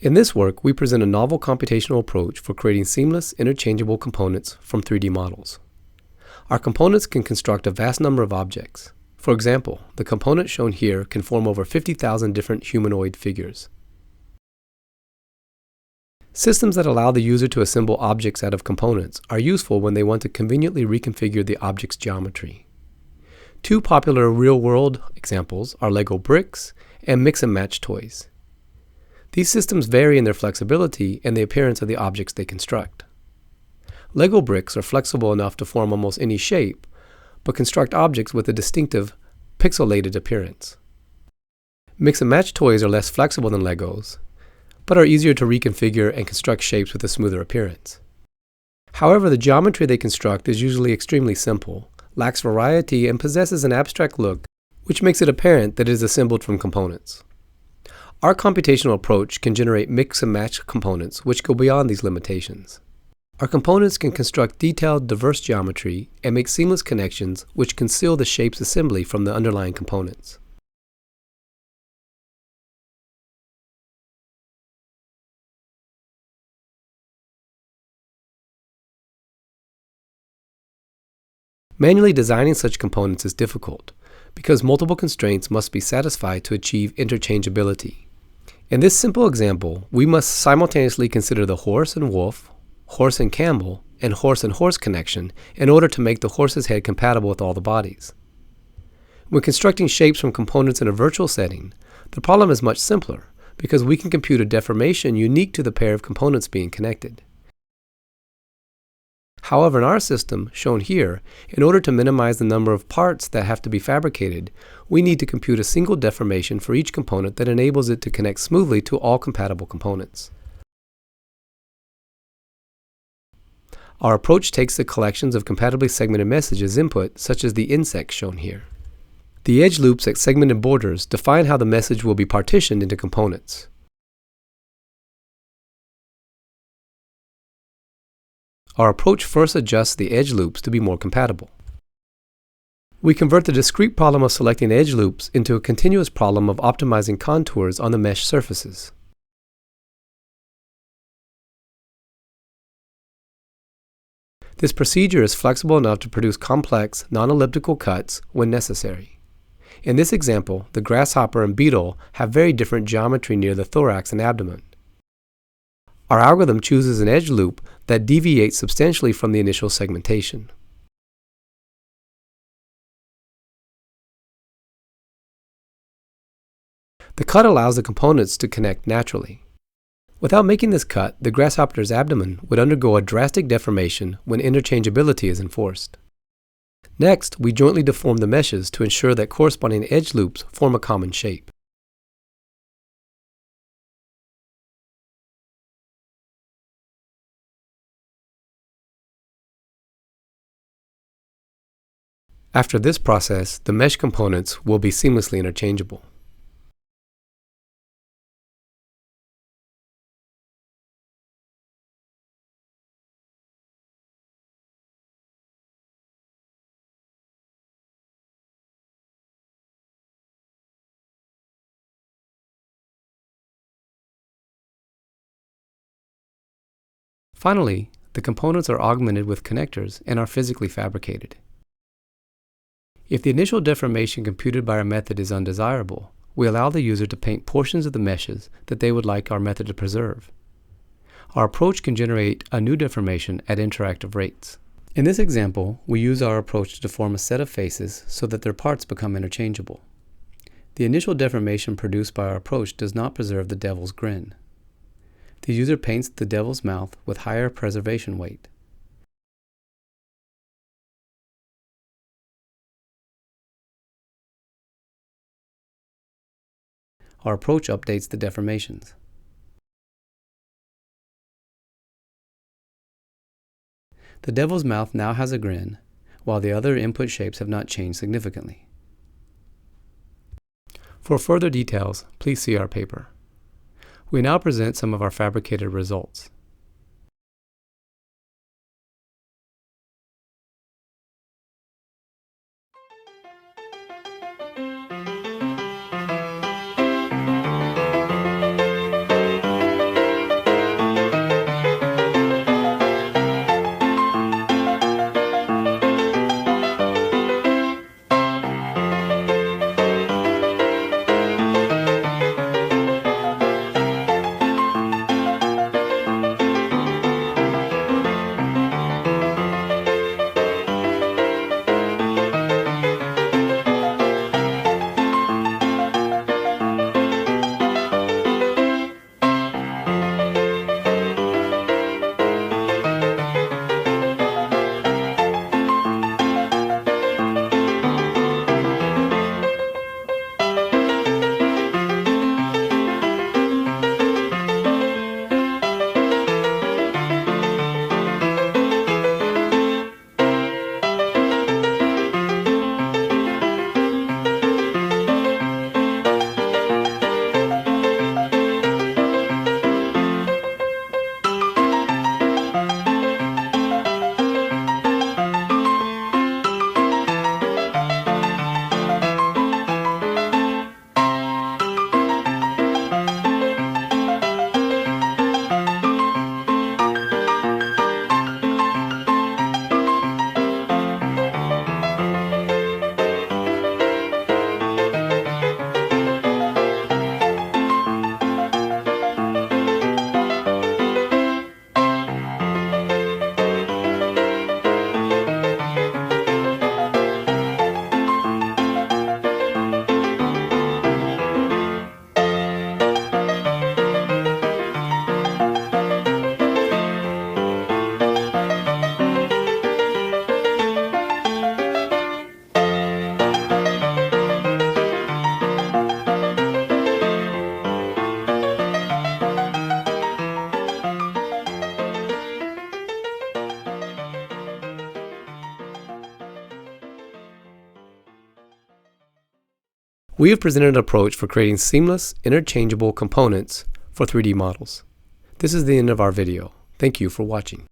In this work, we present a novel computational approach for creating seamless, interchangeable components from 3D models. Our components can construct a vast number of objects. For example, the component shown here can form over 50,000 different humanoid figures. Systems that allow the user to assemble objects out of components are useful when they want to conveniently reconfigure the object's geometry. Two popular real-world examples are Lego bricks and mix-and-match toys. These systems vary in their flexibility and the appearance of the objects they construct. Lego bricks are flexible enough to form almost any shape, but construct objects with a distinctive, pixelated appearance. Mix-and-match toys are less flexible than Legos, but are easier to reconfigure and construct shapes with a smoother appearance. However, the geometry they construct is usually extremely simple, lacks variety, and possesses an abstract look, which makes it apparent that it is assembled from components. Our computational approach can generate mix-and-match components which go beyond these limitations. Our components can construct detailed, diverse geometry and make seamless connections which conceal the shape's assembly from the underlying components. Manually designing such components is difficult because multiple constraints must be satisfied to achieve interchangeability. In this simple example, we must simultaneously consider the horse and wolf, horse and camel, and horse connection in order to make the horse's head compatible with all the bodies. When constructing shapes from components in a virtual setting, the problem is much simpler because we can compute a deformation unique to the pair of components being connected. However, in our system, shown here, in order to minimize the number of parts that have to be fabricated, we need to compute a single deformation for each component that enables it to connect smoothly to all compatible components. Our approach takes the collections of compatibly segmented messages input, such as the insects shown here. The edge loops at segmented borders define how the message will be partitioned into components. Our approach first adjusts the edge loops to be more compatible. We convert the discrete problem of selecting edge loops into a continuous problem of optimizing contours on the mesh surfaces. This procedure is flexible enough to produce complex, non-elliptical cuts when necessary. In this example, the grasshopper and beetle have very different geometry near the thorax and abdomen. Our algorithm chooses an edge loop that deviates substantially from the initial segmentation. The cut allows the components to connect naturally. Without making this cut, the grasshopper's abdomen would undergo a drastic deformation when interchangeability is enforced. Next, we jointly deform the meshes to ensure that corresponding edge loops form a common shape. After this process, the mesh components will be seamlessly interchangeable. Finally, the components are augmented with connectors and are physically fabricated. If the initial deformation computed by our method is undesirable, we allow the user to paint portions of the meshes that they would like our method to preserve. Our approach can generate a new deformation at interactive rates. In this example, we use our approach to deform a set of faces so that their parts become interchangeable. The initial deformation produced by our approach does not preserve the devil's grin. The user paints the devil's mouth with higher preservation weight. Our approach updates the deformations. The devil's mouth now has a grin, while the other input shapes have not changed significantly. For further details, please see our paper. We now present some of our fabricated results. We have presented an approach for creating seamless, interchangeable components for 3D models. This is the end of our video. Thank you for watching.